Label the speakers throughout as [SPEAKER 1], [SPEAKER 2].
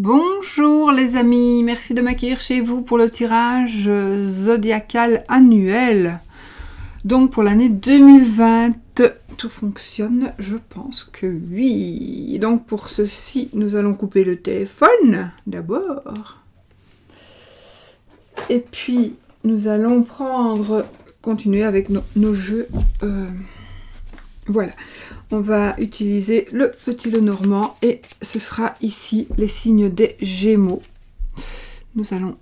[SPEAKER 1] Bonjour les amis, merci de m'accueillir chez vous pour le tirage zodiacal annuel. Donc pour l'année 2020, tout fonctionne, je pense que oui. Donc pour ceci, nous allons couper le téléphone d'abord. Et puis nous allons continuer avec nos jeux. Voilà, on va utiliser le petit Lenormand et ce sera ici les signes des Gémeaux. Nous allons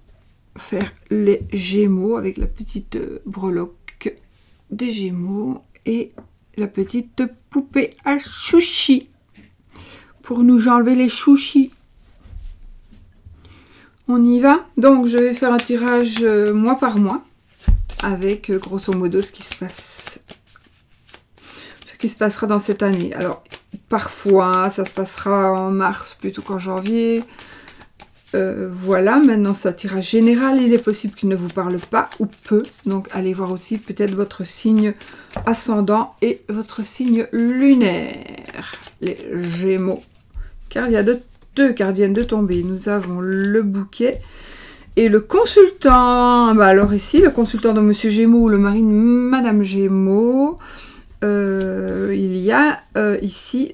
[SPEAKER 1] faire les Gémeaux avec la petite breloque des Gémeaux et la petite poupée à chouchi pour nous enlever les chouchis. On y va. Donc je vais faire un tirage mois par mois avec grosso modo ce qui se passera dans cette année. Alors, parfois, ça se passera en mars plutôt qu'en janvier. Voilà, maintenant, c'est un tirage général. Il est possible qu'il ne vous parle pas ou peu. Donc, allez voir aussi peut-être votre signe ascendant et votre signe lunaire. Les Gémeaux. Car il y a deux gardiennes de tombée. Nous avons le bouquet et le consultant. Bah, alors ici, le consultant de Monsieur Gémeaux ou le mari de Madame Gémeaux. Il y a ici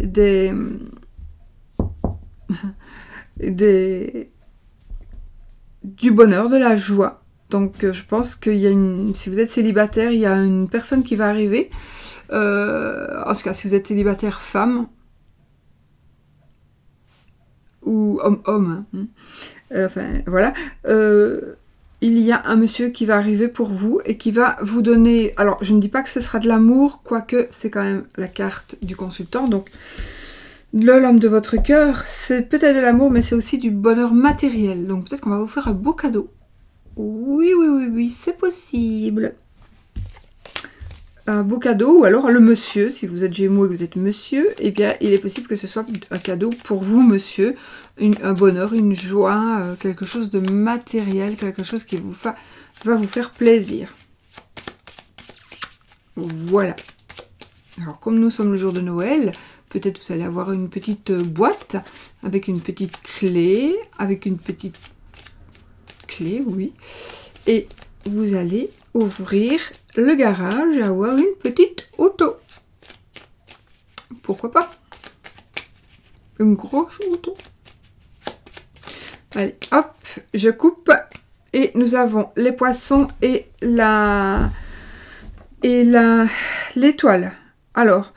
[SPEAKER 1] du bonheur, de la joie. Donc je pense qu'il y a si vous êtes célibataire, il y a une personne qui va arriver. En tout cas, si vous êtes célibataire femme ou homme, enfin voilà. Il y a un monsieur qui va arriver pour vous et qui va vous donner... Alors, je ne dis pas que ce sera de l'amour, quoique c'est quand même la carte du consultant. Donc, l'homme de votre cœur, c'est peut-être de l'amour, mais c'est aussi du bonheur matériel. Donc, peut-être qu'on va vous faire un beau cadeau. Oui, c'est possible. Un beau cadeau, ou alors le monsieur, si vous êtes Gémeaux et que vous êtes monsieur, eh bien, il est possible que ce soit un cadeau pour vous, monsieur, un bonheur, une joie, quelque chose de matériel, quelque chose qui va vous faire plaisir. Voilà. Alors, comme nous sommes le jour de Noël, peut-être vous allez avoir une petite boîte avec une petite clé, oui, et vous allez ouvrir le garage et avoir une petite auto. Pourquoi pas? Une grosse auto. Allez, hop, je coupe. Et nous avons les poissons et l'étoile. Alors,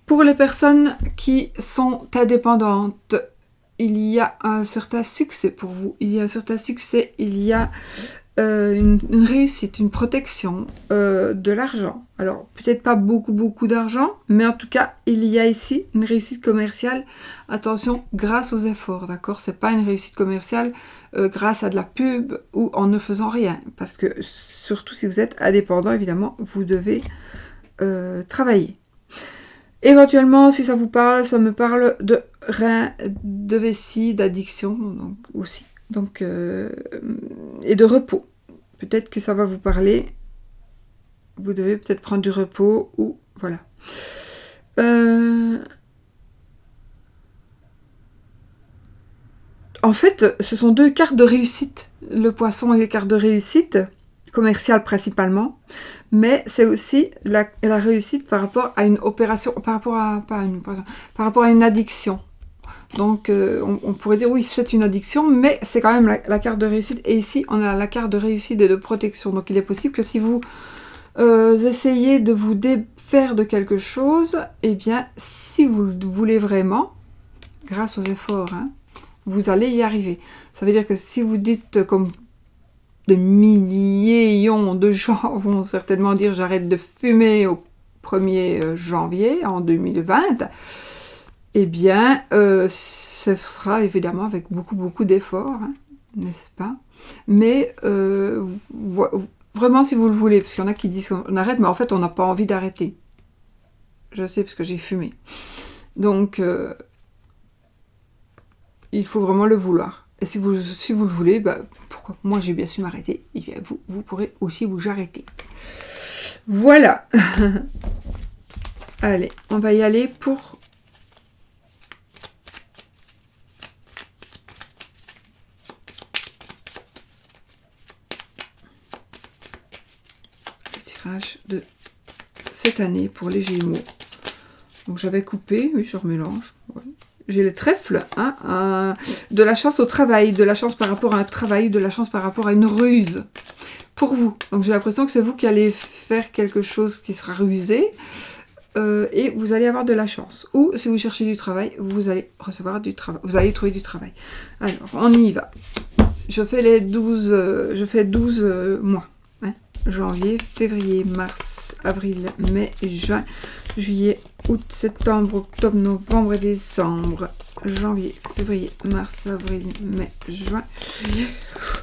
[SPEAKER 1] pour les personnes qui sont indépendantes, il y a un certain succès pour vous. Il y a une réussite, une protection, de l'argent. Alors, peut-être pas beaucoup d'argent, mais en tout cas, il y a ici une réussite commerciale. Attention, grâce aux efforts, d'accord? C'est pas une réussite commerciale grâce à de la pub ou en ne faisant rien. Parce que, surtout si vous êtes indépendant, évidemment, vous devez travailler. Éventuellement, si ça vous parle, ça me parle de rein, de vessie, d'addiction, donc aussi. Donc, et de repos. Peut-être que ça va vous parler. Vous devez peut-être prendre du repos ou voilà. En fait, ce sont deux cartes de réussite. Le poisson et les cartes de réussite, commerciale principalement. Mais c'est aussi la réussite par rapport à une opération, par rapport à une addiction. Donc, on pourrait dire, oui, c'est une addiction, mais c'est quand même la carte de réussite. Et ici, on a la carte de réussite et de protection. Donc, il est possible que si vous essayez de vous défaire de quelque chose, eh bien, si vous le voulez vraiment, grâce aux efforts, vous allez y arriver. Ça veut dire que si vous dites, comme des millions de gens vont certainement dire, j'arrête de fumer au 1er janvier en 2020, eh bien, ce sera évidemment avec beaucoup d'efforts, n'est-ce pas? Mais vraiment, si vous le voulez, parce qu'il y en a qui disent qu'on arrête, mais en fait, on n'a pas envie d'arrêter. Je sais, parce que j'ai fumé. Donc, il faut vraiment le vouloir. Et si vous le voulez, bah, pourquoi? Moi, j'ai bien su m'arrêter. Et bien, vous pourrez aussi vous arrêter. Voilà. Allez, on va y aller pour tirage de cette année pour les Gémeaux. Donc j'avais coupé, oui, je remélange. Ouais. J'ai les trèfles, hein, de la chance au travail, de la chance par rapport à un travail, de la chance par rapport à une ruse. Pour vous. Donc j'ai l'impression que c'est vous qui allez faire quelque chose qui sera rusé. Et vous allez avoir de la chance. Ou si vous cherchez du travail, vous allez recevoir du travail. Vous allez trouver du travail. Alors, on y va. Je fais les 12, je fais 12 mois. Hein. Janvier, février, mars, avril, mai, juin, juillet, août, septembre, octobre, novembre et décembre. Janvier, février, mars, avril, mai, juin, juillet,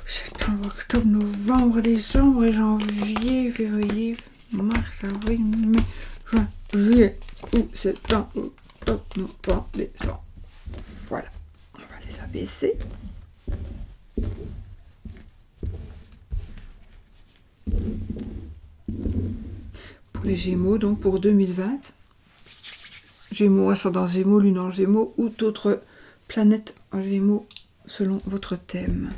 [SPEAKER 1] septembre, octobre, novembre, décembre, janvier, février, mars, avril, mai, juin, juillet, août, septembre, octobre, novembre, décembre. Voilà. On va les abaisser. Pour les Gémeaux, donc pour 2020. Gémeaux, ascendant Gémeaux, lune en Gémeaux ou d'autres planètes en Gémeaux selon votre thème.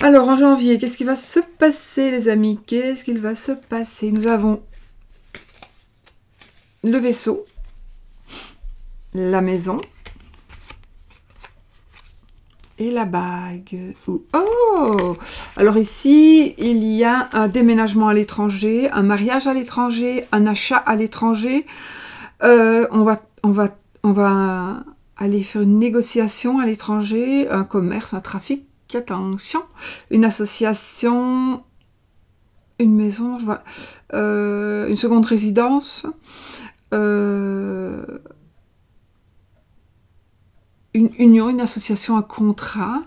[SPEAKER 1] Alors en janvier, qu'est-ce qui va se passer les amis? Qu'est-ce qu'il va se passer? Nous avons le vaisseau, la maison et la bague. Oh! Alors ici, il y a un déménagement à l'étranger, un mariage à l'étranger, un achat à l'étranger. On va aller faire une négociation à l'étranger, un commerce, un trafic, attention, une association, une maison, je vois, une seconde résidence, une union, une association, un contrat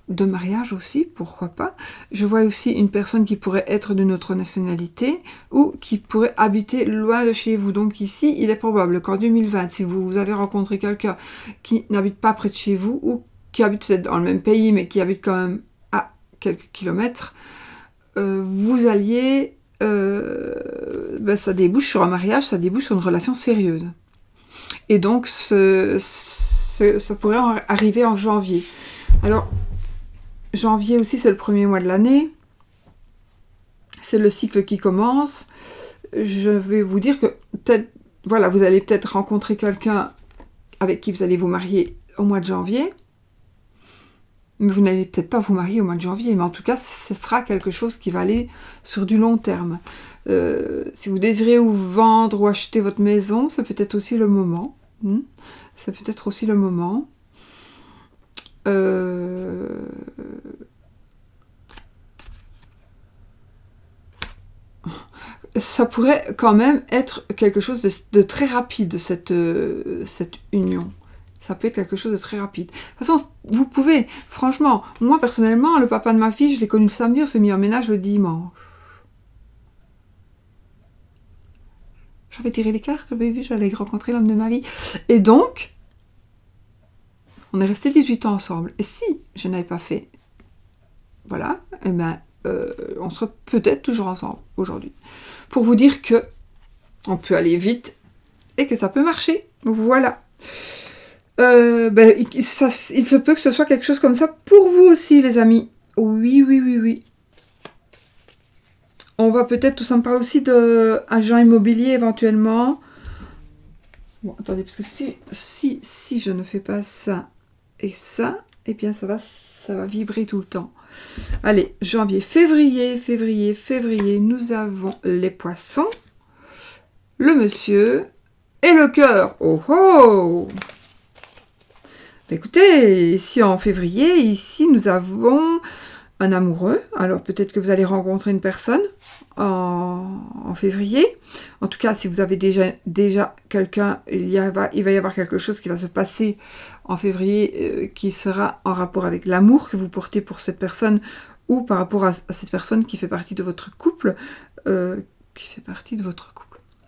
[SPEAKER 1] de mariage aussi, pourquoi pas. Je vois aussi une personne qui pourrait être de notre nationalité ou qui pourrait habiter loin de chez vous. Donc ici, il est probable qu'en 2020, si vous avez rencontré quelqu'un qui n'habite pas près de chez vous ou qui habite peut-être dans le même pays, mais qui habite quand même à quelques kilomètres, vous alliez... ça débouche sur un mariage, ça débouche sur une relation sérieuse. Et donc, ça pourrait arriver en janvier. Alors, janvier aussi, c'est le premier mois de l'année. C'est le cycle qui commence. Je vais vous dire que peut-être, voilà, vous allez peut-être rencontrer quelqu'un avec qui vous allez vous marier au mois de janvier. Mais vous n'allez peut-être pas vous marier au mois de janvier. Mais en tout cas, ce sera quelque chose qui va aller sur du long terme. Si vous désirez ou vendre ou acheter votre maison, c'est peut-être aussi le moment. C'est peut-être aussi le moment. Ça pourrait quand même être quelque chose de très rapide, cette union. Ça peut être quelque chose de très rapide. De toute façon, vous pouvez, franchement, moi personnellement, le papa de ma fille, je l'ai connu le samedi, on s'est mis en ménage le dimanche. J'avais tiré les cartes, j'avais vu, j'allais rencontrer l'homme de ma vie. Et donc, on est resté 18 ans ensemble. Et si je n'avais pas fait, voilà, eh ben, on serait peut-être toujours ensemble aujourd'hui. Pour vous dire que on peut aller vite et que ça peut marcher. Voilà. Il se peut que ce soit quelque chose comme ça pour vous aussi, les amis. Oui. On va peut-être, tout ça me parle aussi d'un agent immobilier éventuellement. Bon, attendez, parce que si je ne fais pas ça et ça, eh bien ça va vibrer tout le temps. Allez, janvier, février, nous avons les poissons, le monsieur et le cœur. Oh oh! Écoutez, ici en février, ici nous avons un amoureux. Alors peut-être que vous allez rencontrer une personne en février. En tout cas, si vous avez déjà quelqu'un, il va y avoir quelque chose qui va se passer en février qui sera en rapport avec l'amour que vous portez pour cette personne ou par rapport à cette personne qui fait partie de votre couple,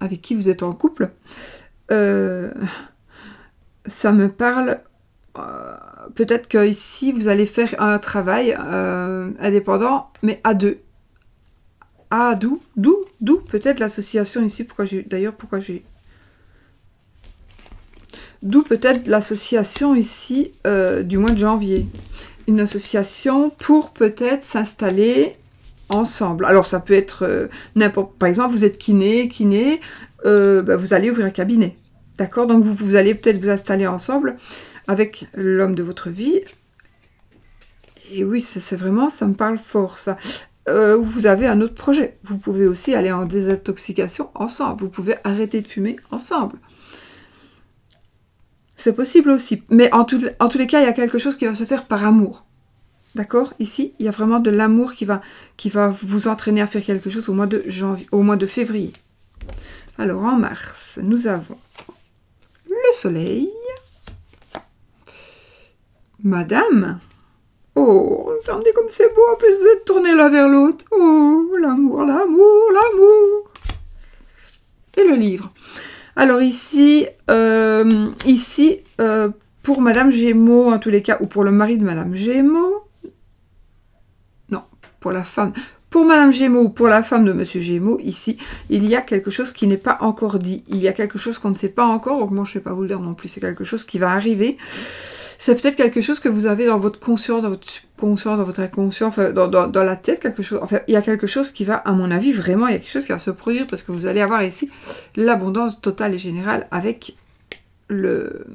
[SPEAKER 1] avec qui vous êtes en couple. Ça me parle... peut-être que ici vous allez faire un travail indépendant, mais à deux. Ah, d'où peut-être l'association ici. D'où peut-être l'association ici du mois de janvier. Une association pour peut-être s'installer ensemble. Alors, ça peut être n'importe... Par exemple, vous êtes kiné, vous allez ouvrir un cabinet. D'accord? Donc, vous allez peut-être vous installer ensemble avec l'homme de votre vie. Et oui, c'est vraiment, ça me parle fort, ça. Vous avez un autre projet. Vous pouvez aussi aller en désintoxication ensemble. Vous pouvez arrêter de fumer ensemble. C'est possible aussi. Mais en tous les cas, il y a quelque chose qui va se faire par amour. D'accord? Ici, il y a vraiment de l'amour qui va vous entraîner à faire quelque chose au mois de février. Alors, en mars, nous avons le soleil. Madame. Oh, regardez comme c'est beau. En plus, vous êtes tournés l'un vers l'autre. Oh, l'amour, l'amour, l'amour. Et le livre. Alors ici, pour Madame Gémeaux, en tous les cas, ou pour le mari de Madame Gémeaux, non, pour la femme, pour Madame Gémeaux ou pour la femme de Monsieur Gémeaux, ici, il y a quelque chose qui n'est pas encore dit. Il y a quelque chose qu'on ne sait pas encore, donc moi je ne vais pas vous le dire non plus, c'est quelque chose qui va arriver. C'est peut-être quelque chose que vous avez dans votre conscient, dans votre subconscient, dans votre inconscient, enfin, dans la tête, quelque chose. Enfin, il y a quelque chose qui va, à mon avis, vraiment, il y a quelque chose qui va se produire parce que vous allez avoir ici l'abondance totale et générale avec le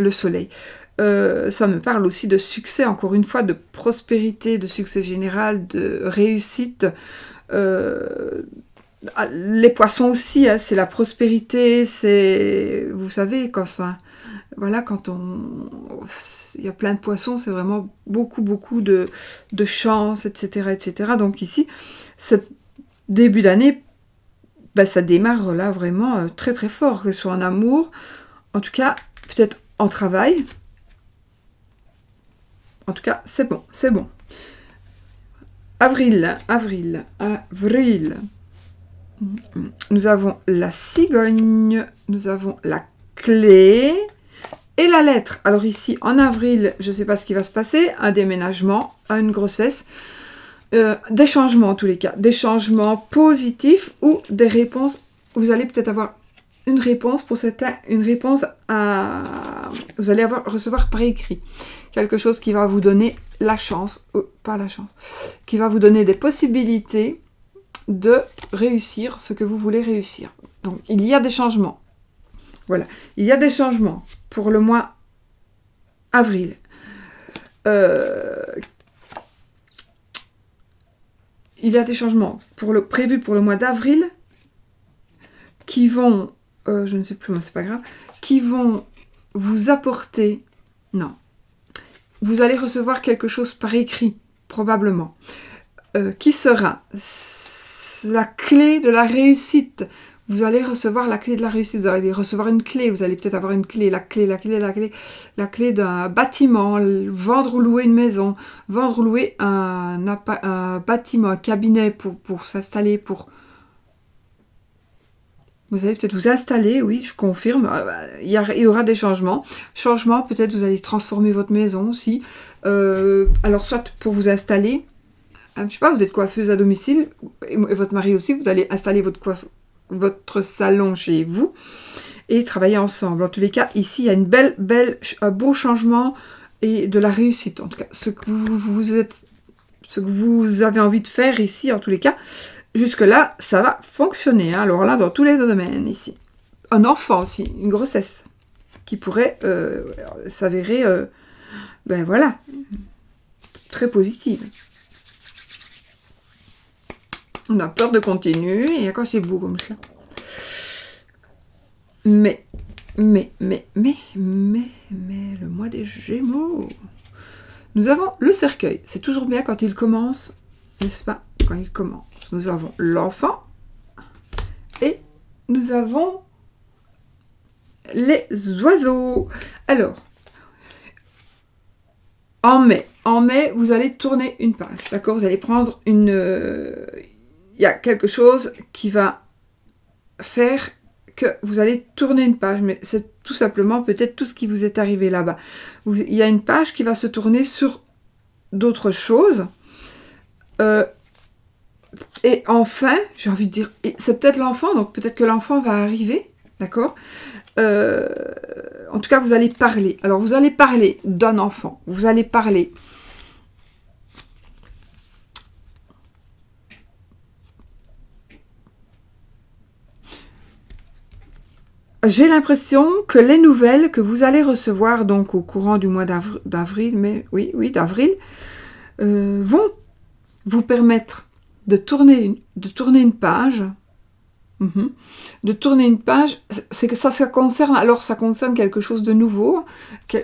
[SPEAKER 1] soleil. Ça me parle aussi de succès, encore une fois, de prospérité, de succès général, de réussite. Les poissons aussi, hein, c'est la prospérité, c'est, vous savez, quand ça... Voilà, il y a plein de poissons, c'est vraiment beaucoup de chance, etc., etc. Donc ici, ce début d'année, ça démarre là vraiment très très fort, que ce soit en amour, en tout cas, peut-être en travail. En tout cas, c'est bon, c'est bon. Avril. Nous avons la cigogne, nous avons la clé... Et la lettre, alors ici, en avril, je ne sais pas ce qui va se passer, un déménagement, une grossesse, des changements en tous les cas, des changements positifs ou des réponses. Vous allez peut-être avoir une réponse pour certains, une réponse à... Vous allez recevoir par écrit quelque chose qui va vous donner la chance, pas la chance, qui va vous donner des possibilités de réussir ce que vous voulez réussir. Donc, il y a des changements. Voilà, il y a des changements pour le mois avril. Il y a des changements prévus pour le mois d'avril qui vont, je ne sais plus, moi c'est pas grave, qui vont vous apporter, non, vous allez recevoir quelque chose par écrit, probablement, qui sera la clé de la réussite. Vous allez recevoir la clé de la réussite, vous allez recevoir une clé, vous allez peut-être avoir une clé, la clé d'un bâtiment, vendre ou louer une maison, vendre ou louer un bâtiment, un cabinet pour s'installer, Vous allez peut-être vous installer, oui, je confirme, il y aura des changements. Changements, peut-être vous allez transformer votre maison aussi. Alors, soit pour vous installer, je sais pas, vous êtes coiffeuse à domicile, et votre mari aussi, vous allez installer votre salon chez vous et travailler ensemble. En tous les cas, ici, il y a un beau changement et de la réussite. En tout cas, ce que vous avez envie de faire ici, en tous les cas, jusque-là, ça va fonctionner. Hein. Alors là, dans tous les domaines, ici. Un enfant aussi, une grossesse, qui pourrait s'avérer, voilà, très positive. On a peur de continuer, et quand c'est beau comme ça. Mais, le mois des Gémeaux. Nous avons le cercueil. C'est toujours bien quand il commence, n'est-ce pas? Quand il commence. Nous avons l'enfant. Et nous avons les oiseaux. Alors, en mai, vous allez tourner une page. D'accord? Vous allez prendre une... il y a quelque chose qui va faire que vous allez tourner une page, mais c'est tout simplement peut-être tout ce qui vous est arrivé là-bas. Il y a une page qui va se tourner sur d'autres choses. Et enfin, j'ai envie de dire, c'est peut-être l'enfant, donc peut-être que l'enfant va arriver, d'accord? En tout cas, vous allez parler. Alors, vous allez parler d'un enfant. Vous allez parler j'ai l'impression que les nouvelles que vous allez recevoir donc au courant du mois d'avril, mais oui, d'avril, vont vous permettre de tourner une page. De tourner une page, c'est que ça concerne, alors ça concerne quelque chose de nouveau,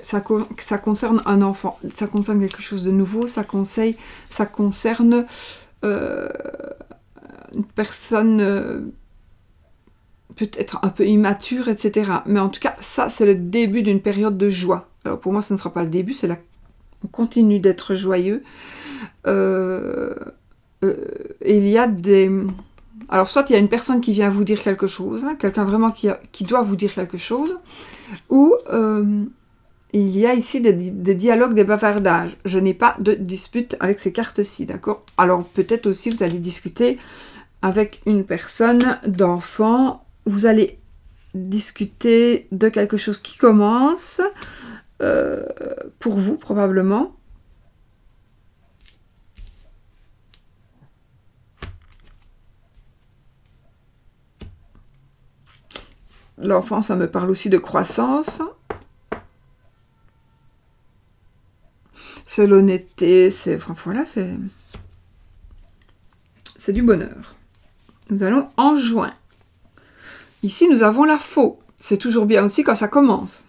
[SPEAKER 1] ça concerne un enfant, ça concerne quelque chose de nouveau, ça concerne une personne peut-être un peu immature, etc. Mais en tout cas, ça c'est le début d'une période de joie. Alors pour moi, ce ne sera pas le début, c'est là qu'on continue d'être joyeux. Il y a des... Alors, soit il y a une personne qui vient vous dire quelque chose, hein, quelqu'un vraiment qui doit vous dire quelque chose, ou il y a ici des dialogues, des bavardages. Je n'ai pas de dispute avec ces cartes-ci, d'accord? Alors, peut-être aussi, vous allez discuter avec une personne d'enfant, vous allez discuter de quelque chose qui commence, pour vous, probablement. L'enfant, ça me parle aussi de croissance. C'est l'honnêteté, c'est... Enfin, voilà, c'est du bonheur. Nous allons en juin. Ici, nous avons la faux. C'est toujours bien aussi quand ça commence.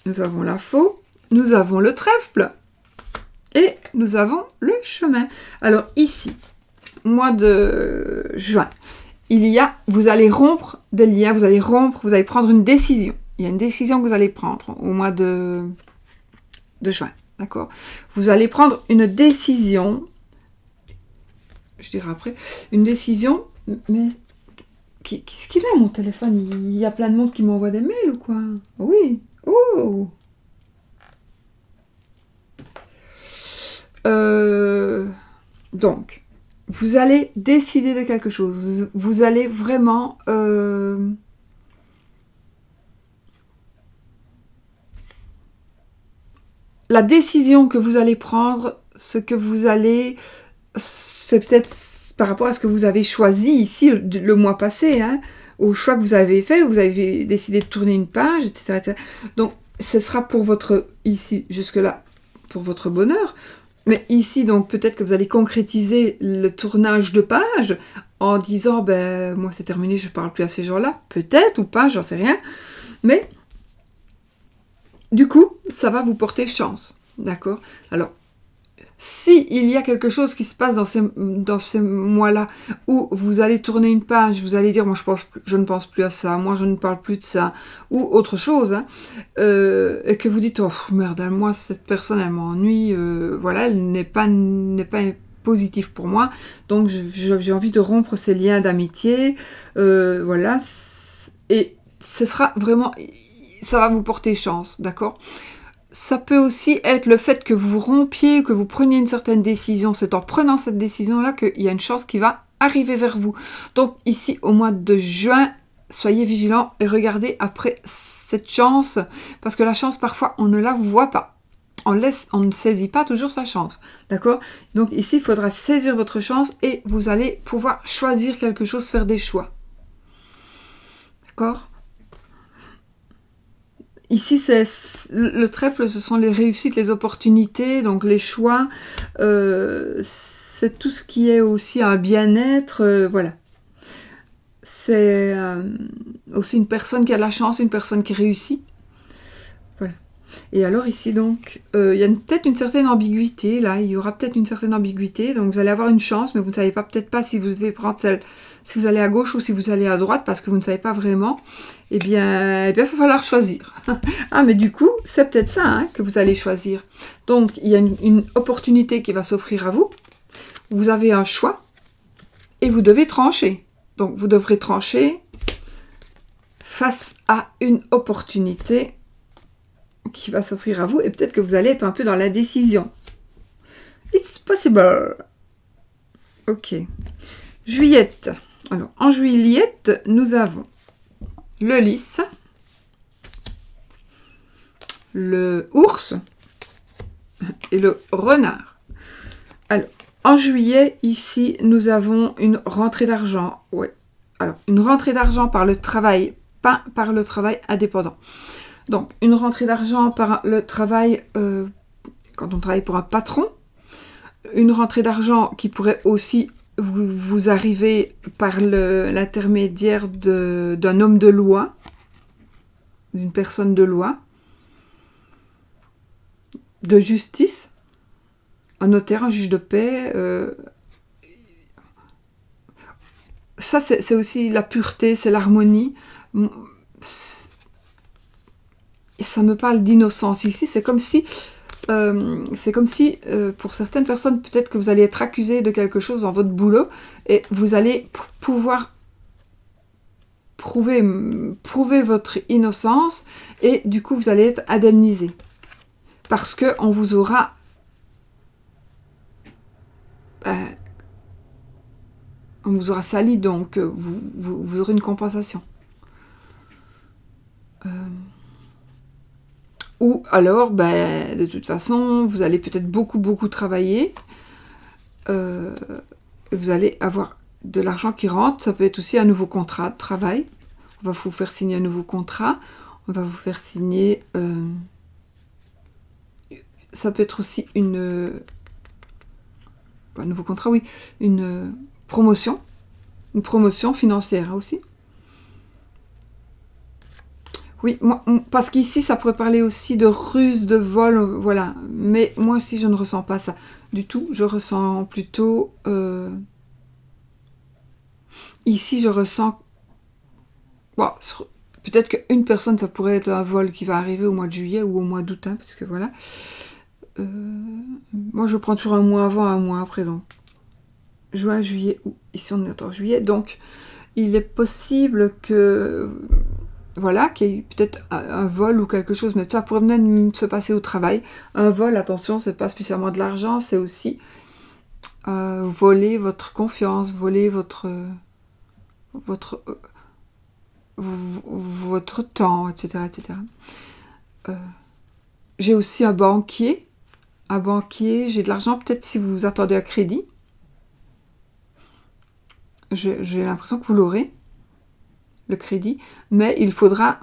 [SPEAKER 1] Nous avons la faux. Nous avons le trèfle. Et nous avons le chemin. Alors, ici, mois de juin... vous allez rompre des liens, vous allez prendre une décision. Il y a une décision que vous allez prendre au mois de juin, d'accord? Vous allez prendre une décision, je dirai après, une décision, mais qu'est-ce qu'il a mon téléphone? Il y a plein de monde qui m'envoie des mails ou quoi? Oui, oh! Donc... Vous allez décider de quelque chose. Vous allez vraiment... La décision que vous allez prendre, c'est peut-être par rapport à ce que vous avez choisi ici le mois passé, hein, au choix que vous avez fait, vous avez décidé de tourner une page, etc. etc. Donc, ce sera pour votre... Ici, jusque-là, pour votre bonheur. Mais ici, donc, peut-être que vous allez concrétiser le tournage de page en disant, ben, moi, c'est terminé, je ne parle plus à ces gens-là. Peut-être ou pas, j'en sais rien. Mais, du coup, ça va vous porter chance. D'accord? Alors, si il y a quelque chose qui se passe dans ces mois-là où vous allez tourner une page, vous allez dire, moi, je ne pense plus à ça, moi, je ne parle plus de ça, ou autre chose, hein, et que vous dites, oh merde, moi, cette personne, elle m'ennuie, voilà, elle n'est pas positive pour moi, donc j'ai envie de rompre ces liens d'amitié, voilà, et ce sera vraiment, ça va vous porter chance, d'accord? Ça peut aussi être le fait que vous rompiez, que vous preniez une certaine décision. C'est en prenant cette décision-là qu'il y a une chance qui va arriver vers vous. Donc ici, au mois de juin, soyez vigilants et regardez après cette chance. Parce que la chance, parfois, on ne la voit pas. On ne saisit pas toujours sa chance. D'accord? Donc ici, il faudra saisir votre chance et vous allez pouvoir choisir quelque chose, faire des choix. D'accord? Ici, le trèfle, ce sont les réussites, les opportunités, donc les choix. C'est tout ce qui est aussi un bien-être, voilà. C'est aussi une personne qui a de la chance, une personne qui réussit. Voilà. Et alors ici, donc, il y a peut-être une certaine ambiguïté, là. Il y aura peut-être une certaine ambiguïté. Donc, vous allez avoir une chance, mais vous ne savez peut-être pas si vous devez prendre celle... Si vous allez à gauche ou si vous allez à droite, parce que vous ne savez pas vraiment, eh bien, il va falloir choisir. Ah, mais du coup, c'est peut-être ça, hein, que vous allez choisir. Donc, il y a une opportunité qui va s'offrir à vous. Vous avez un choix et vous devez trancher. Donc, vous devrez trancher face à une opportunité qui va s'offrir à vous et peut-être que vous allez être un peu dans l'indécision. It's possible. Ok. Juliette. Alors, en Juliette, nous avons le lys, le ours et le renard. Alors, en juillet, ici, nous avons une rentrée d'argent. Ouais. Alors, une rentrée d'argent par le travail, pas par le travail indépendant. Donc, une rentrée d'argent par le travail, quand on travaille pour un patron. Une rentrée d'argent qui pourrait aussi vous arriver par l'intermédiaire d'un homme de loi, d'une personne de loi, de justice, un notaire, un juge de paix. Ça, c'est aussi la pureté, c'est l'harmonie. Ça me parle d'innocence. Ici, c'est comme si, pour certaines personnes, peut-être que vous allez être accusé de quelque chose dans votre boulot et vous allez pouvoir prouver votre innocence et du coup, vous allez être indemnisé. Parce qu'on vous aura... on vous aura sali, donc vous aurez une compensation. Ou alors, de toute façon, vous allez peut-être beaucoup travailler. Vous allez avoir de l'argent qui rentre. Ça peut être aussi un nouveau contrat de travail. On va vous faire signer un nouveau contrat. On va vous faire signer... ça peut être aussi un nouveau contrat, oui. Une promotion financière aussi. Oui, moi, parce qu'ici, ça pourrait parler aussi de ruse, de vol, voilà. Mais moi aussi, je ne ressens pas ça du tout. Je ressens plutôt... ici, je ressens... Bon, peut-être qu'une personne, ça pourrait être un vol qui va arriver au mois de juillet ou au mois d'août, hein, parce que voilà. Moi, je prends toujours un mois avant, un mois après, donc. Juin, juillet, août. Ici, on est en juillet, donc il est possible que... Voilà, qu'il y ait peut-être un vol ou quelque chose, mais ça pourrait même se passer au travail. Un vol, attention, c'est pas spécialement de l'argent, c'est aussi voler votre confiance, voler votre temps, etc. etc. J'ai aussi un banquier, j'ai de l'argent, peut-être si vous attendez un crédit. J'ai l'impression que vous l'aurez, le crédit, mais il faudra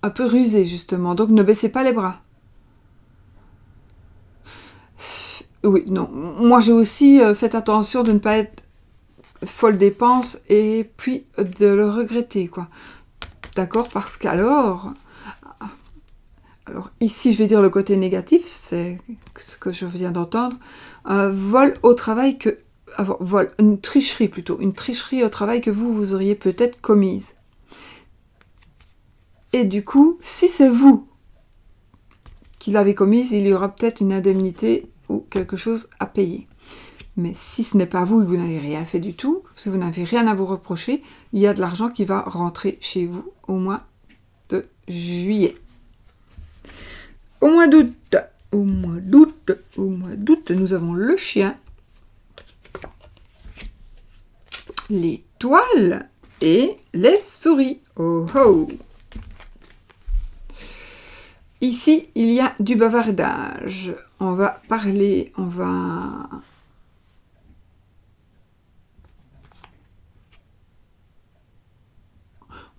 [SPEAKER 1] un peu ruser, justement. Donc, ne baissez pas les bras. Oui, non. Moi, j'ai aussi fait attention de ne pas être folle dépense et puis de le regretter, quoi. D'accord? Parce qu'alors... Alors, ici, je vais dire le côté négatif, c'est ce que je viens d'entendre. Un vol au travail une tricherie plutôt. Une tricherie au travail que vous auriez peut-être commise. Et du coup, si c'est vous qui l'avez commise, il y aura peut-être une indemnité ou quelque chose à payer. Mais si ce n'est pas vous et que vous n'avez rien fait du tout, si vous n'avez rien à vous reprocher, il y a de l'argent qui va rentrer chez vous au mois de juillet. Au mois d'août, nous avons le chien, l'étoile et les souris. Oh oh! Ici, il y a du bavardage. On va parler,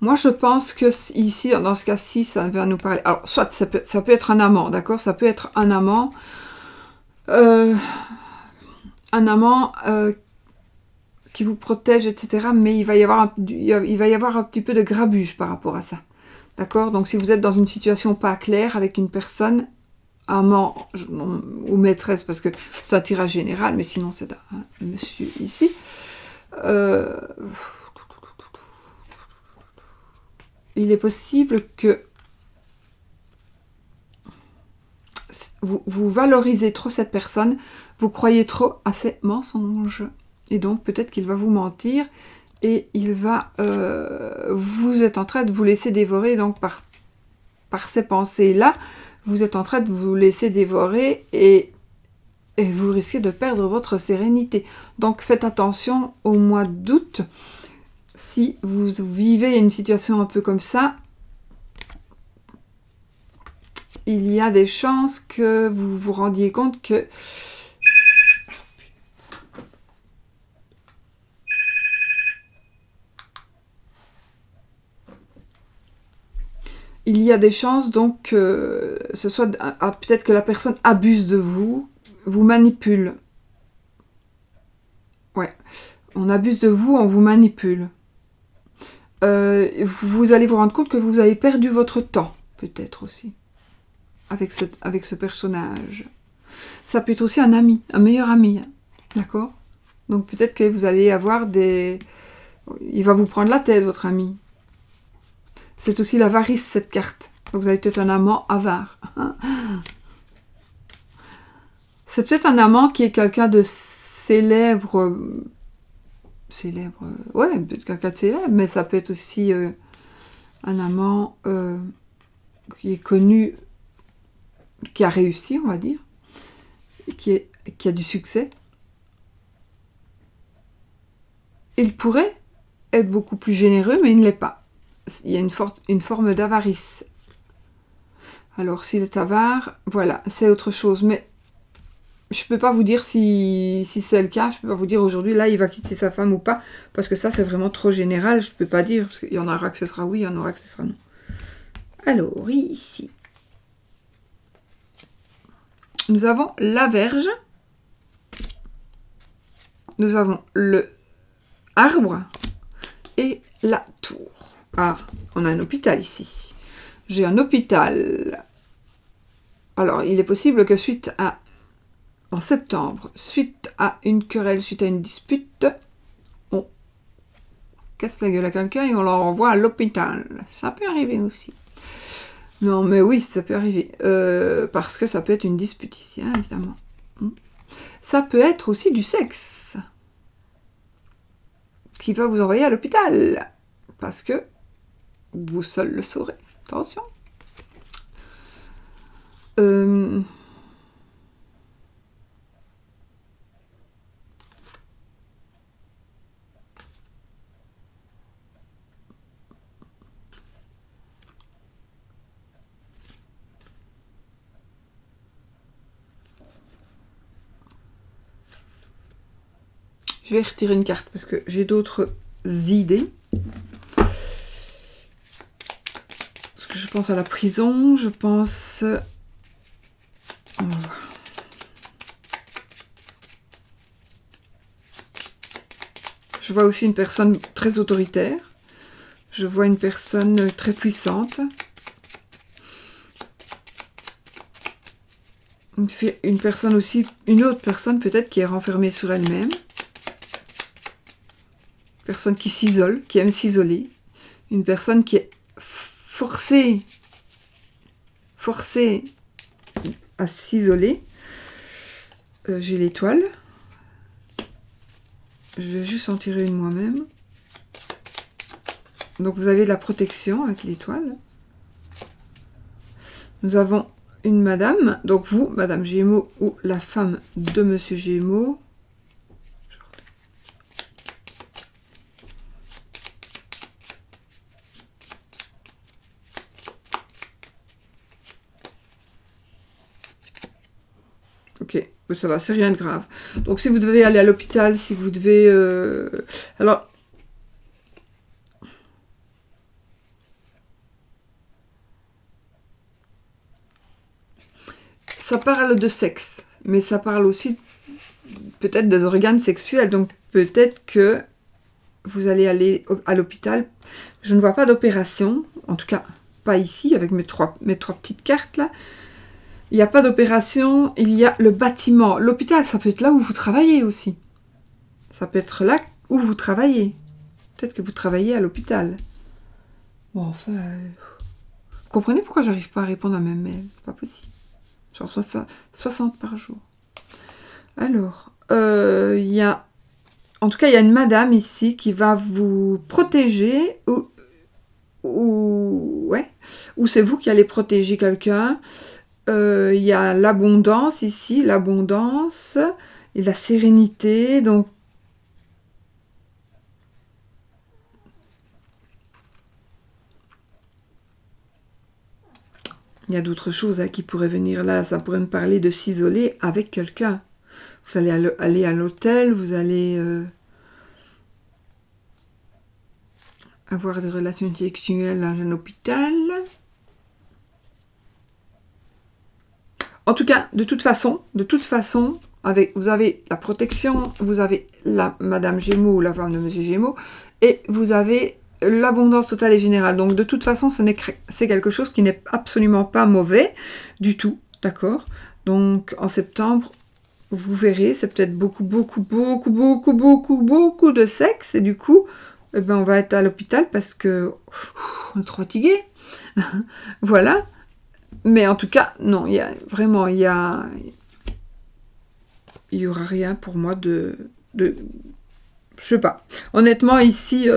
[SPEAKER 1] Moi, je pense que ici, dans ce cas-ci, ça va nous parler... Alors, soit ça peut être un amant, d'accord? Ça peut être un amant... qui vous protège, etc. Mais il va y avoir un petit peu de grabuge par rapport à ça. D'accord? Donc, si vous êtes dans une situation pas claire avec une personne, amant ou maîtresse, parce que c'est un tirage général, mais sinon c'est un monsieur ici. Il est possible que vous valorisez trop cette personne, vous croyez trop à ses mensonges. Et donc peut-être qu'il va vous mentir et il va... vous êtes en train de vous laisser dévorer donc par ces pensées-là. Vous êtes en train de vous laisser dévorer et vous risquez de perdre votre sérénité. Donc faites attention au mois d'août. Si vous vivez une situation un peu comme ça, il y a des chances que vous vous rendiez compte que il y a des chances donc que ce soit peut-être que la personne abuse de vous, vous manipule. Ouais, on abuse de vous, on vous manipule. Vous allez vous rendre compte que vous avez perdu votre temps, peut-être aussi, avec ce personnage. Ça peut être aussi un ami, un meilleur ami, hein, d'accord? Donc peut-être que vous allez avoir des... Il va vous prendre la tête, votre ami. C'est aussi l'avarice, cette carte. Donc vous avez peut-être un amant avare. C'est peut-être un amant qui est quelqu'un de célèbre. Célèbre. Ouais, peut-être quelqu'un de célèbre, mais ça peut être aussi un amant qui est connu, qui a réussi, on va dire, et qui a du succès. Il pourrait être beaucoup plus généreux, mais il ne l'est pas. Il y a une forme d'avarice. Alors, s'il est avare, voilà, c'est autre chose. Mais je ne peux pas vous dire si c'est le cas. Je ne peux pas vous dire aujourd'hui, là, il va quitter sa femme ou pas. Parce que ça, c'est vraiment trop général. Je ne peux pas dire. Parce qu'il y en aura que ce sera oui, il y en aura que ce sera non. Alors, ici. Nous avons la Vierge. Nous avons le arbre. Et la tour. Ah, on a un hôpital ici. J'ai un hôpital. Alors, il est possible que en septembre, suite à une querelle, suite à une dispute, on casse la gueule à quelqu'un et on l'envoie à l'hôpital. Ça peut arriver aussi. Non, mais oui, ça peut arriver. Parce que ça peut être une dispute ici, hein, évidemment. Ça peut être aussi du sexe qui va vous envoyer à l'hôpital. Parce que vous seul le saurez. Attention. Je vais retirer une carte parce que j'ai d'autres idées. Parce que je pense à la prison, je pense... On va voir. Je vois aussi une personne très autoritaire. Je vois une personne très puissante. Une personne aussi, une autre personne peut-être qui est renfermée sur elle-même. Personne qui s'isole, qui aime s'isoler. Une personne qui est forcée à s'isoler. J'ai l'étoile. Je vais juste en tirer une moi-même. Donc vous avez de la protection avec l'étoile. Nous avons une madame, donc vous, madame Gémeaux, ou la femme de monsieur Gémeaux. Ok, ça va, c'est rien de grave. Donc si vous devez aller à l'hôpital, si vous devez... Alors... Ça parle de sexe, mais ça parle aussi peut-être des organes sexuels. Donc peut-être que vous allez aller à l'hôpital. Je ne vois pas d'opération, en tout cas pas ici, avec mes trois petites cartes là. Il n'y a pas d'opération, il y a le bâtiment. L'hôpital, ça peut être là où vous travaillez aussi. Ça peut être là où vous travaillez. Peut-être que vous travaillez à l'hôpital. Bon, enfin... Vous comprenez pourquoi j'arrive pas à répondre à mes mails? C'est pas possible. Genre 60 par jour. Alors, il y a... En tout cas, il y a une madame ici qui va vous protéger ou c'est vous qui allez protéger quelqu'un. Il y a l'abondance ici, l'abondance et la sérénité. Donc, il y a d'autres choses qui pourraient venir là. Ça pourrait me parler de s'isoler avec quelqu'un. Vous allez aller à l'hôtel, vous allez avoir des relations sexuelles dans un hôpital. En tout cas, de toute façon, vous avez la protection, vous avez la Madame Gémeaux ou la femme de Monsieur Gémeaux, et vous avez l'abondance totale et générale. Donc de toute façon, c'est quelque chose qui n'est absolument pas mauvais du tout, d'accord? Donc en septembre, vous verrez, c'est peut-être beaucoup de sexe, et du coup, eh ben, on va être à l'hôpital parce que on est trop fatigué. Voilà. Mais en tout cas, non, il y aura rien pour moi de je sais pas. Honnêtement, ici,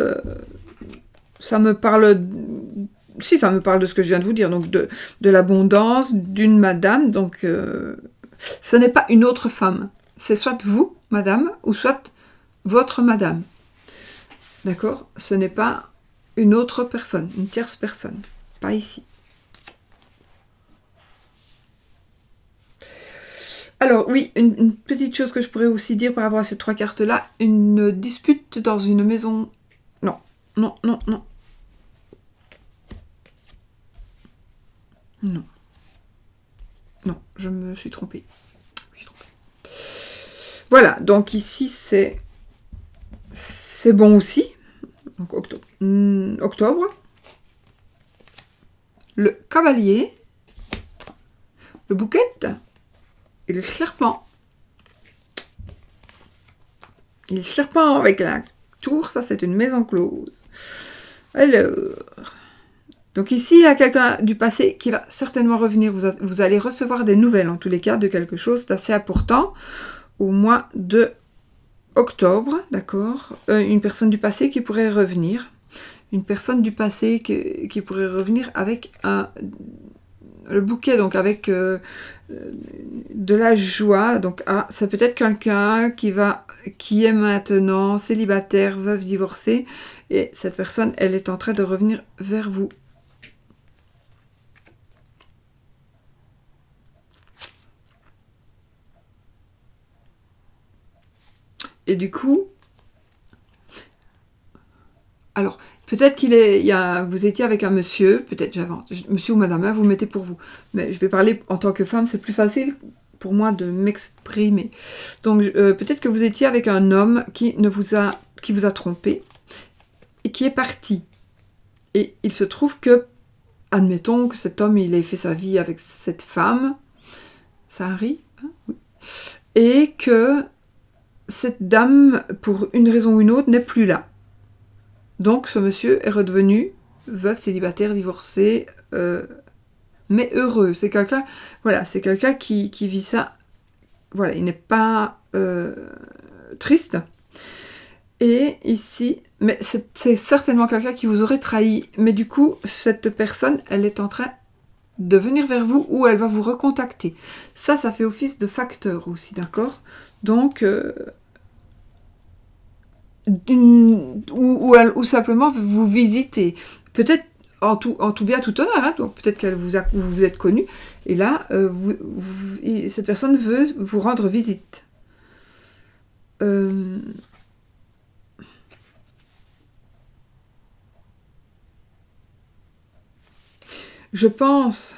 [SPEAKER 1] ça me parle de ce que je viens de vous dire, donc de l'abondance d'une madame, donc ce n'est pas une autre femme. C'est soit vous, madame, ou soit votre madame. D'accord? Ce n'est pas une autre personne, une tierce personne. Pas ici. Alors oui, une petite chose que je pourrais aussi dire par rapport à ces 3 cartes-là, une dispute dans une maison... Non. Non, je me suis trompée. Voilà, donc ici c'est bon aussi. Donc octobre. Le cavalier. Le bouquet. Et le serpent. Et le serpent avec la tour, ça c'est une maison close. Alors, donc ici il y a quelqu'un du passé qui va certainement revenir. Vous allez recevoir des nouvelles en tous les cas de quelque chose d'assez important au mois de octobre, d'accord? Une personne du passé qui pourrait revenir. Une personne du passé qui pourrait revenir avec le bouquet, donc avec de la joie. Donc ça peut être quelqu'un qui est maintenant célibataire, veuve, divorcée, et cette personne, elle est en train de revenir vers vous. Et du coup, alors, peut-être vous étiez avec un monsieur, peut-être j'avance, monsieur ou madame, vous mettez pour vous. Mais je vais parler en tant que femme, c'est plus facile pour moi de m'exprimer. Donc, peut-être que vous étiez avec un homme qui vous a trompé et qui est parti. Et il se trouve que, admettons que cet homme, il ait fait sa vie avec cette femme, ça arrive, hein, oui, et que cette dame, pour une raison ou une autre, n'est plus là. Donc ce monsieur est redevenu veuf, célibataire, divorcé, mais heureux. C'est quelqu'un, voilà, c'est quelqu'un qui vit ça. Voilà, il n'est pas triste. Et ici, mais c'est certainement quelqu'un qui vous aurait trahi. Mais du coup, cette personne, elle est en train de venir vers vous ou elle va vous recontacter. Ça fait office de facteur aussi, d'accord? Donc, ou simplement vous visiter. Peut-être en tout bien, tout honneur, hein, donc peut-être qu'elle vous êtes connu, et là, cette personne veut vous rendre visite. Je pense...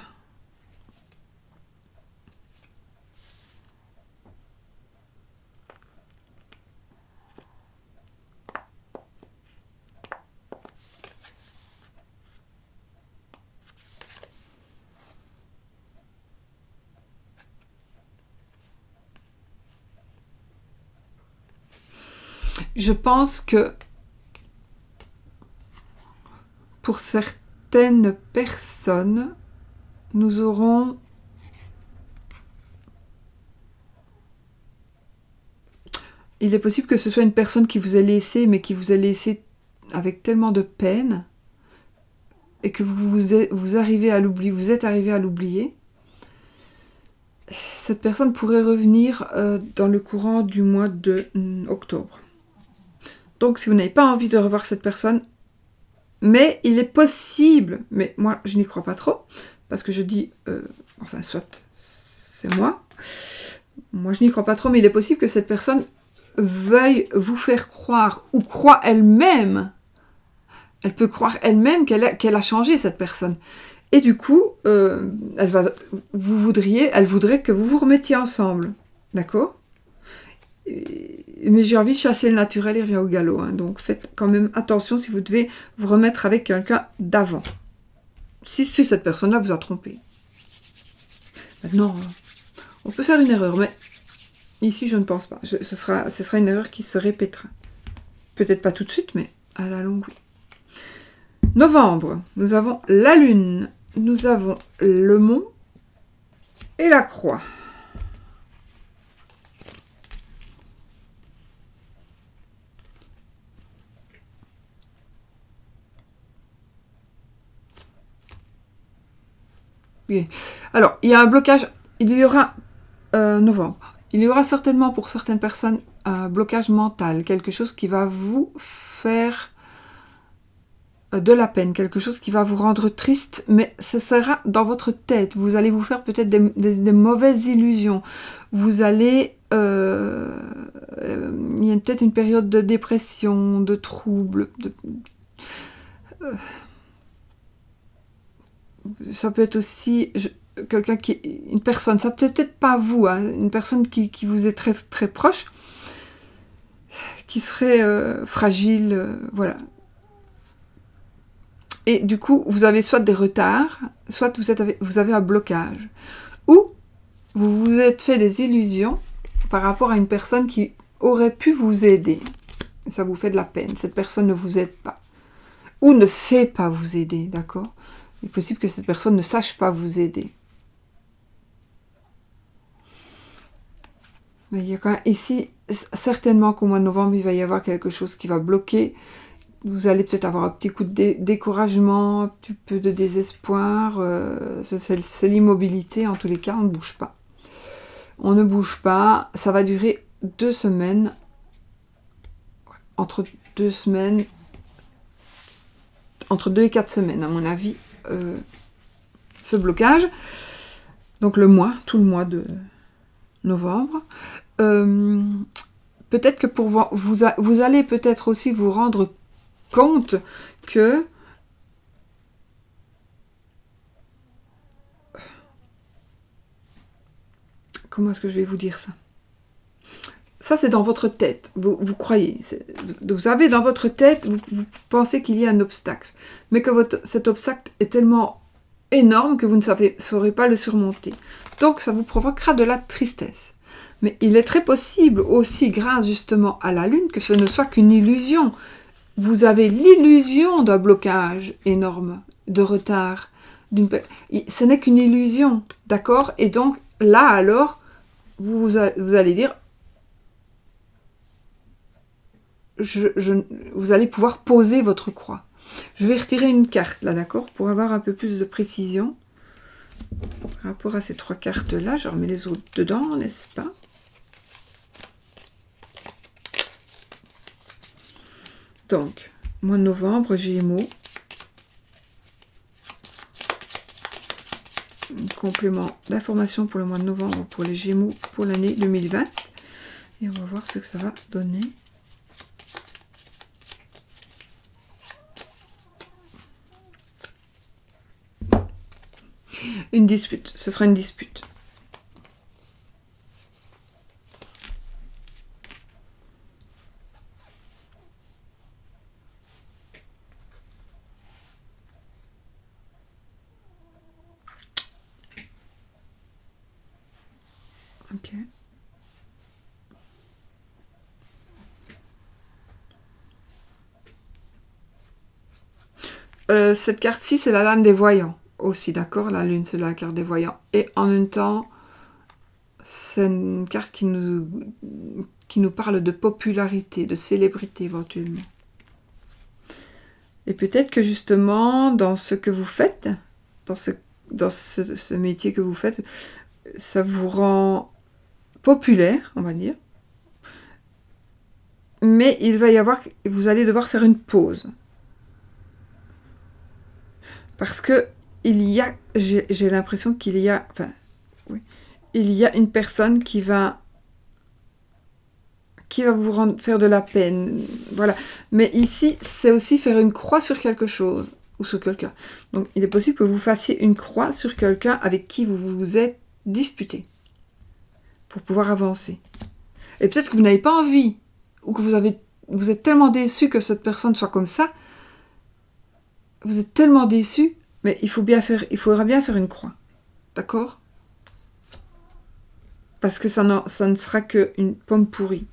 [SPEAKER 1] Je pense que pour certaines personnes, nous aurons... Il est possible que ce soit une personne qui vous a laissé, mais qui vous a laissé avec tellement de peine, et que vous arrivez à l'oublier, vous êtes arrivé à l'oublier. Cette personne pourrait revenir dans le courant du mois de octobre. Donc si vous n'avez pas envie de revoir cette personne, mais il est possible, mais moi je n'y crois pas trop, parce que je dis, enfin soit c'est moi je n'y crois pas trop, mais il est possible que cette personne veuille vous faire croire, ou croit elle-même, elle peut croire elle-même qu'elle a changé, cette personne. Et du coup, elle voudrait que vous vous remettiez ensemble. D'accord ? Mais j'ai envie de chasser le naturel, il revient au galop. Hein, donc faites quand même attention si vous devez vous remettre avec quelqu'un d'avant. Si cette personne-là vous a trompé. Maintenant, on peut faire une erreur, mais ici je ne pense pas. Ce sera une erreur qui se répétera. Peut-être pas tout de suite, mais à la longue, oui. Novembre, nous avons la lune, nous avons le mont et la croix. Bien. Alors, il y a un blocage, il y aura novembre. Il y aura certainement pour certaines personnes un blocage mental, quelque chose qui va vous faire de la peine, quelque chose qui va vous rendre triste, mais ce sera dans votre tête. Vous allez vous faire peut-être des mauvaises illusions. Vous allez... il y a peut-être une période de dépression, de troubles. Ça peut être aussi quelqu'un une personne, ça peut être pas vous, hein, une personne qui vous est très, très proche, qui serait fragile, voilà. Et du coup, vous avez soit des retards, soit vous avez un blocage. Ou vous vous êtes fait des illusions par rapport à une personne qui aurait pu vous aider. Ça vous fait de la peine. Cette personne ne vous aide pas. Ou ne sait pas vous aider, d'accord ? Il est possible que cette personne ne sache pas vous aider. Mais il y a quand même ici, certainement qu'au mois de novembre, il va y avoir quelque chose qui va bloquer. Vous allez peut-être avoir un petit coup de découragement, un petit peu de désespoir. C'est l'immobilité, en tous les cas, on ne bouge pas. On ne bouge pas, ça va durer 2 semaines. Entre 2 semaines, entre 2 et 4 semaines, à mon avis, ce blocage. Donc tout le mois de novembre. Peut-être que pour vous allez peut-être aussi vous rendre compte que comment est-ce que je vais vous dire ça ? Ça, c'est dans votre tête. Vous croyez. Vous avez dans votre tête, vous pensez qu'il y a un obstacle. Mais que cet obstacle est tellement énorme que vous ne saurez pas le surmonter. Donc, ça vous provoquera de la tristesse. Mais il est très possible aussi, grâce justement à la lune, que ce ne soit qu'une illusion. Vous avez l'illusion d'un blocage énorme, de retard. Ce n'est qu'une illusion, d'accord ? Et donc, là, alors, vous allez dire, vous allez pouvoir poser votre croix. Je vais retirer une carte, là, d'accord ? Pour avoir un peu plus de précision. Par rapport à ces 3 cartes-là, je remets les autres dedans, n'est-ce pas ? Donc, mois de novembre, Gémeaux. Un complément d'information pour le mois de novembre pour les Gémeaux pour l'année 2020. Et on va voir ce que ça va donner. Une dispute, ce sera une dispute. Ok. Cette carte-ci, c'est la lame des voyants aussi, d'accord ? La lune, c'est la carte des voyants. Et en même temps, c'est une carte qui nous parle de popularité, de célébrité éventuellement. Et peut-être que justement, dans ce que vous faites, dans ce métier que vous faites, ça vous rend populaire, on va dire. Mais vous allez devoir faire une pause. Parce que j'ai l'impression qu'il y a une personne qui va vous faire de la peine. Voilà. Mais ici, c'est aussi faire une croix sur quelque chose. ou sur quelqu'un. Donc il est possible que vous fassiez une croix sur quelqu'un avec qui vous vous êtes disputé pour pouvoir avancer. Et peut-être que vous n'avez pas envie, ou que vous êtes tellement déçu que cette personne soit comme ça, vous êtes tellement déçu, mais il faudra bien faire une croix. D'accord? Parce que ça ne sera qu'une pomme pourrie.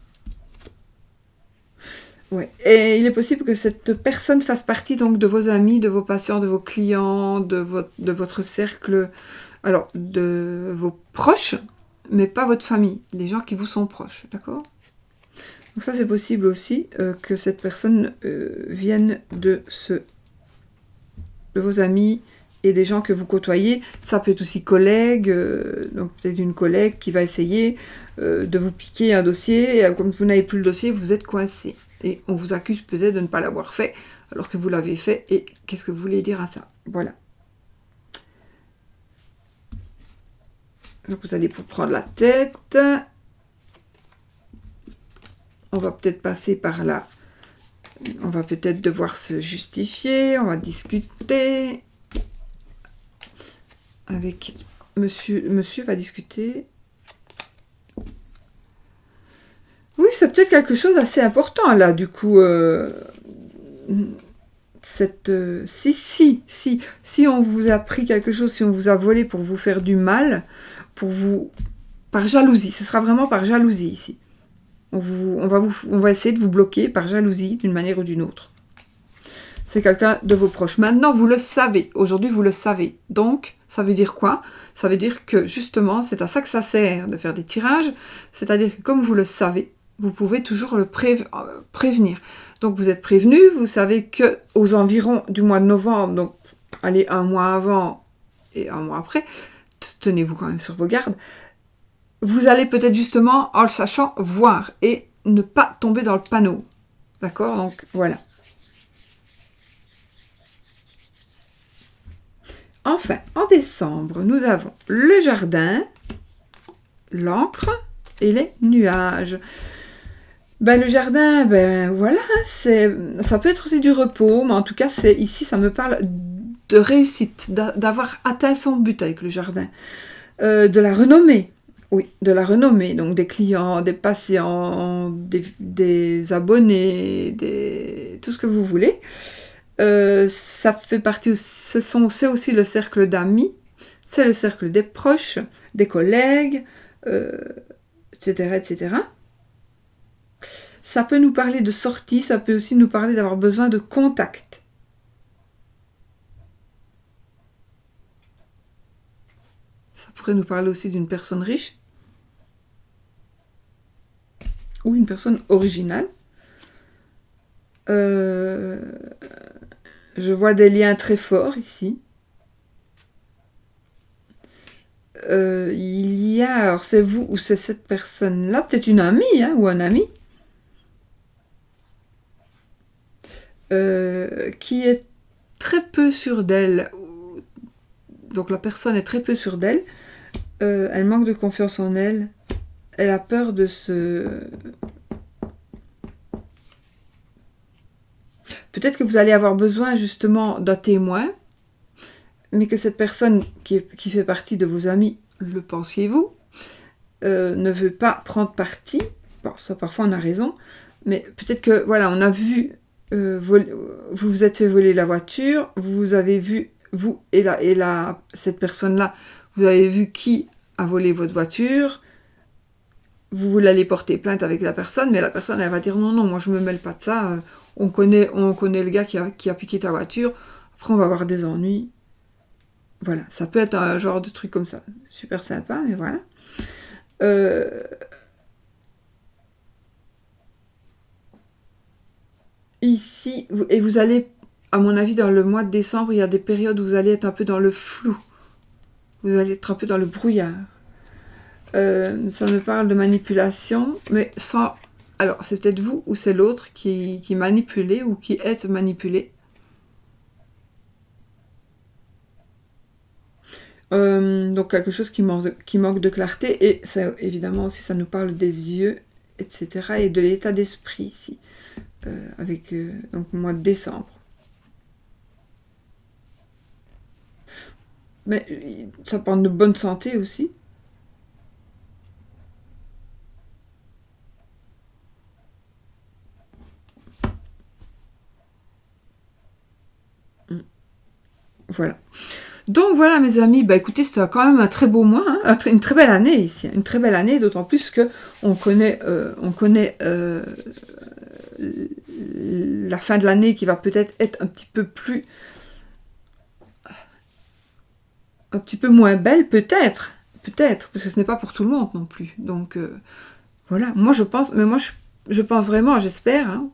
[SPEAKER 1] Ouais. Et il est possible que cette personne fasse partie donc de vos amis, de vos patients, de vos clients, de votre cercle, alors de vos proches, mais pas votre famille, les gens qui vous sont proches, d'accord? Donc ça c'est possible aussi que cette personne vienne de vos amis et des gens que vous côtoyez. Ça peut être aussi collègues, donc peut-être une collègue qui va essayer de vous piquer un dossier, et comme vous n'avez plus le dossier, vous êtes coincé. Et on vous accuse peut-être de ne pas l'avoir fait, alors que vous l'avez fait, et qu'est-ce que vous voulez dire à ça? Voilà. Donc vous allez vous prendre la tête. On va peut-être passer par là. On va peut-être devoir se justifier, on va discuter. Avec monsieur va discuter. Oui, c'est peut-être quelque chose d'assez important là, du coup. Si on vous a pris quelque chose, si on vous a volé pour vous faire du mal, par jalousie, ce sera vraiment par jalousie ici. On va essayer de vous bloquer par jalousie d'une manière ou d'une autre. C'est quelqu'un de vos proches. Maintenant, vous le savez. Aujourd'hui, vous le savez. Donc, ça veut dire quoi? Ça veut dire que, justement, c'est à ça que ça sert de faire des tirages. C'est-à-dire que, comme vous le savez, vous pouvez toujours le prévenir. Donc, vous êtes prévenu. Vous savez qu'aux environs du mois de novembre, donc, allez, un mois avant et un mois après, tenez-vous quand même sur vos gardes, vous allez peut-être, justement, en le sachant, voir et ne pas tomber dans le panneau. D'accord? Donc, voilà. Enfin, en décembre, nous avons le jardin, l'encre et les nuages. Ben, le jardin, ben voilà, ça peut être aussi du repos, mais en tout cas, ici, ça me parle de réussite, d'avoir atteint son but avec le jardin. De la renommée, oui, de la renommée, donc des clients, des patients, des abonnés, tout ce que vous voulez. Ça fait partie, c'est aussi le cercle d'amis, c'est le cercle des proches, des collègues, etc., etc. Ça peut nous parler de sortie, ça peut aussi nous parler d'avoir besoin de contact. Ça pourrait nous parler aussi d'une personne riche ou une personne originale. Je vois des liens très forts ici. Il y a, alors c'est vous ou c'est cette personne-là, peut-être une amie ou un ami, qui est très peu sûre d'elle. Donc la personne est très peu sûre d'elle. Elle manque de confiance en elle. Elle a peur de se... Peut-être que vous allez avoir besoin justement d'un témoin, mais que cette personne qui fait partie de vos amis, le pensiez-vous, ne veut pas prendre parti. Bon, ça parfois on a raison, mais peut-être que, voilà, on a vu, vous vous êtes fait voler la voiture, vous avez vu, vous et cette personne-là, vous avez vu qui a volé votre voiture, vous voulez aller porter plainte avec la personne, mais la personne, elle va dire non, moi je me mêle pas de ça, on connaît le gars qui a piqué ta voiture, après on va avoir des ennuis. Voilà, ça peut être un genre de truc comme ça. Super sympa, mais voilà. Ici, et vous allez, à mon avis, dans le mois de décembre, il y a des périodes où vous allez être un peu dans le flou. Vous allez être un peu dans le brouillard. Ça me parle de manipulation, mais sans... Alors, c'est peut-être vous ou c'est l'autre qui manipulez ou qui êtes manipulé. Donc quelque chose qui manque de clarté, et ça, évidemment aussi ça nous parle des yeux, etc. et de l'état d'esprit ici, avec donc le mois de décembre. Mais ça parle de bonne santé aussi. Voilà. Donc voilà mes amis, bah écoutez, c'est quand même un très beau mois, hein, une très belle année ici, une très belle année, d'autant plus que on connaît la fin de l'année qui va peut-être être un petit peu moins belle, peut-être, parce que ce n'est pas pour tout le monde non plus. Donc voilà, moi je pense, mais moi je pense vraiment, j'espère, hein,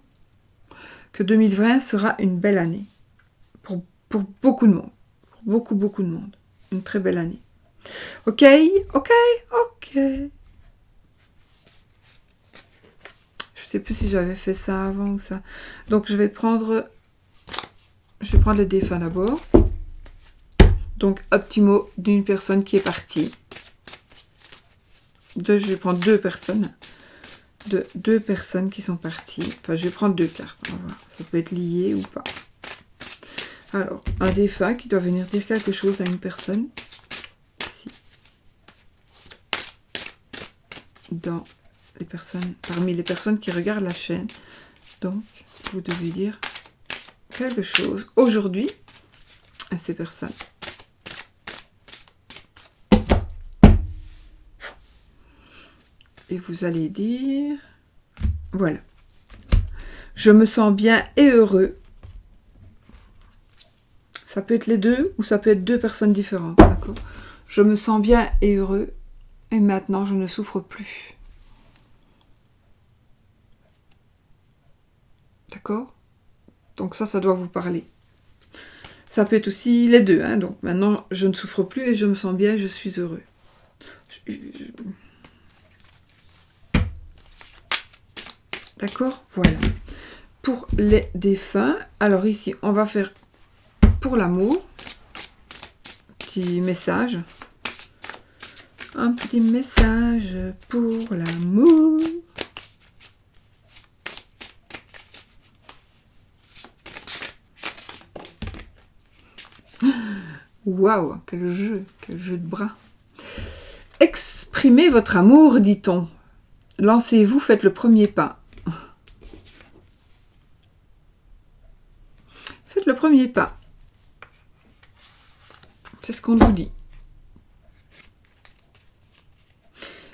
[SPEAKER 1] que 2020 sera une belle année pour beaucoup de monde. Beaucoup de monde. Une très belle année. Ok. Je sais plus si j'avais fait ça avant ou ça. Donc je vais prendre les défunts d'abord. Donc un petit mot d'une personne qui est partie. Je vais prendre deux personnes. Deux personnes qui sont parties. Enfin, je vais prendre deux cartes. On va voir. Ça peut être lié ou pas. Alors, un défunt qui doit venir dire quelque chose à une personne. Ici. Parmi les personnes qui regardent la chaîne. Donc, vous devez dire quelque chose aujourd'hui à ces personnes. Et vous allez dire... Voilà. Je me sens bien et heureux. Ça peut être les deux ou ça peut être deux personnes différentes. D'accord ? Je me sens bien et heureux. Et maintenant, je ne souffre plus. D'accord ? Donc ça doit vous parler. Ça peut être aussi les deux. Hein. Donc maintenant, je ne souffre plus et je me sens bien et je suis heureux. D'accord ? Voilà. Pour les défunts, alors ici, on va faire pour l'amour. Petit message. Un petit message pour l'amour. Waouh, quel jeu de bras. Exprimez votre amour, dit-on. Lancez-vous, faites le premier pas. Faites le premier pas. C'est ce qu'on nous dit.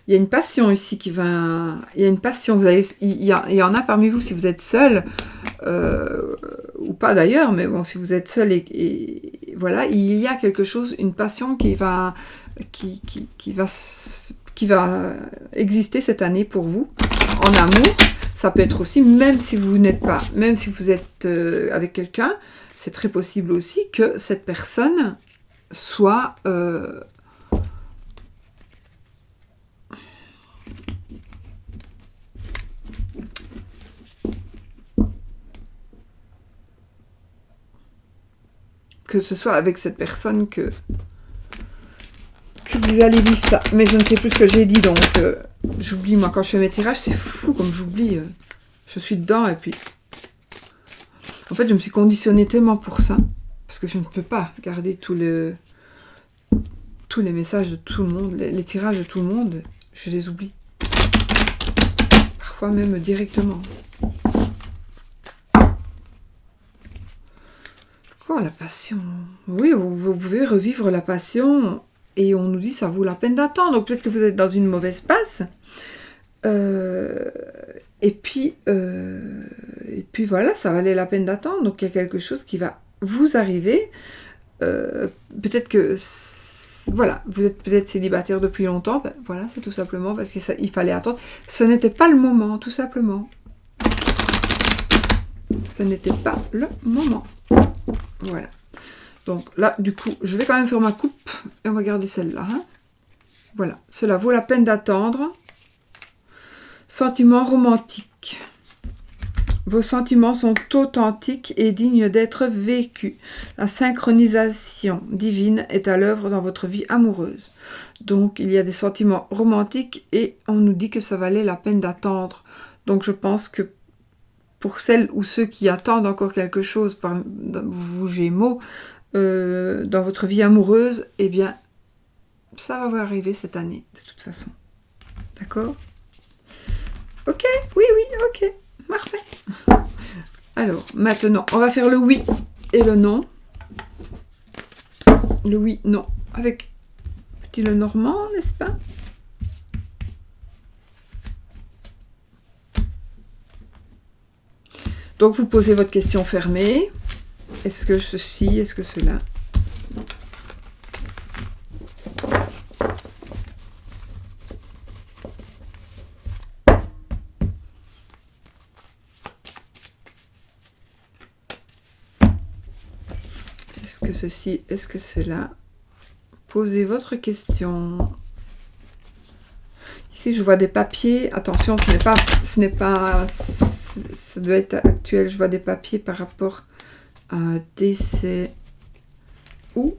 [SPEAKER 1] Il y a une passion ici qui va... Il y a une passion. Il y en a parmi vous si vous êtes seul, ou pas d'ailleurs, mais bon, si vous êtes seul et voilà, il y a quelque chose, une passion qui va exister cette année pour vous, en amour. Ça peut être aussi, même si vous êtes avec quelqu'un, c'est très possible aussi que cette personne soit... que ce soit avec cette personne que vous allez vivre ça. Mais je ne sais plus ce que j'ai dit, donc j'oublie, moi, quand je fais mes tirages, c'est fou comme j'oublie. Je suis dedans, et puis... En fait, je me suis conditionnée tellement pour ça, parce que je ne peux pas garder tous les messages de tout le monde, les tirages de tout le monde, je les oublie. Parfois même directement. Quoi, la passion? Oui, vous pouvez revivre la passion, et on nous dit ça vaut la peine d'attendre. Donc peut-être que vous êtes dans une mauvaise passe. Et puis voilà, ça valait la peine d'attendre. Donc il y a quelque chose qui va vous arriver. Peut-être que... Voilà, vous êtes peut-être célibataire depuis longtemps. Ben, voilà, c'est tout simplement parce qu'il fallait attendre. Ce n'était pas le moment, tout simplement. Ce n'était pas le moment. Voilà. Donc là, du coup, je vais quand même faire ma coupe. Et on va garder celle-là. Hein. Voilà. Cela vaut la peine d'attendre. Sentiments romantiques. Vos sentiments sont authentiques et dignes d'être vécus. La synchronisation divine est à l'œuvre dans votre vie amoureuse. Donc, il y a des sentiments romantiques et on nous dit que ça valait la peine d'attendre. Donc, je pense que pour celles ou ceux qui attendent encore quelque chose, vous Gémeaux, dans votre vie amoureuse, eh bien, ça va vous arriver cette année, de toute façon. D'accord? Ok, oui, ok, parfait. Alors, maintenant, on va faire le oui et le non. Le oui, non, avec petit le normand, n'est-ce pas? Donc, vous posez votre question fermée. Est-ce que ceci, est-ce que cela? Est-ce que ceci, est-ce que cela? Posez votre question. Ici, je vois des papiers. Attention, ce n'est pas, ça doit être actuel. Je vois des papiers par rapport à un décès ou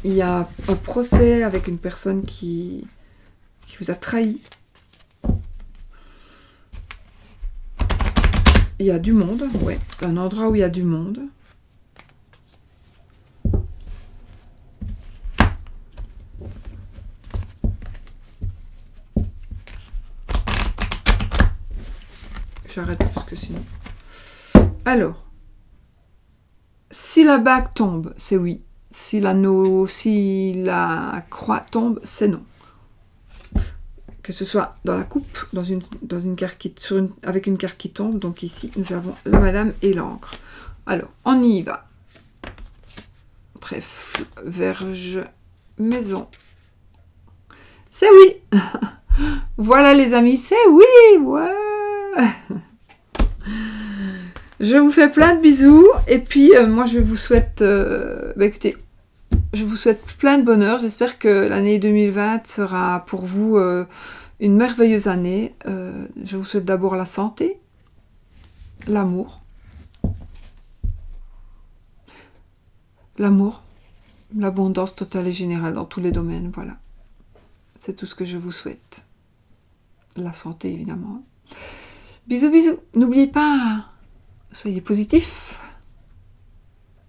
[SPEAKER 1] il y a un procès avec une personne qui vous a trahi. Il y a du monde, ouais. Un endroit où il y a du monde. J'arrête parce que sinon... Alors, si la bague tombe, c'est oui. Si la croix tombe, c'est non. Que ce soit dans la coupe, dans une carte avec une carte qui tombe. Donc ici, nous avons la madame et l'encre. Alors, on y va. Trèfle, verge, maison. C'est oui. Voilà les amis, c'est oui. Ouais. Je vous fais plein de bisous. Et puis, moi, je vous souhaite... écoutez, je vous souhaite plein de bonheur. J'espère que l'année 2020 sera pour vous une merveilleuse année. Je vous souhaite d'abord la santé, l'amour, l'abondance totale et générale dans tous les domaines. Voilà. C'est tout ce que je vous souhaite. La santé, évidemment. Bisous, bisous. N'oubliez pas, soyez positifs.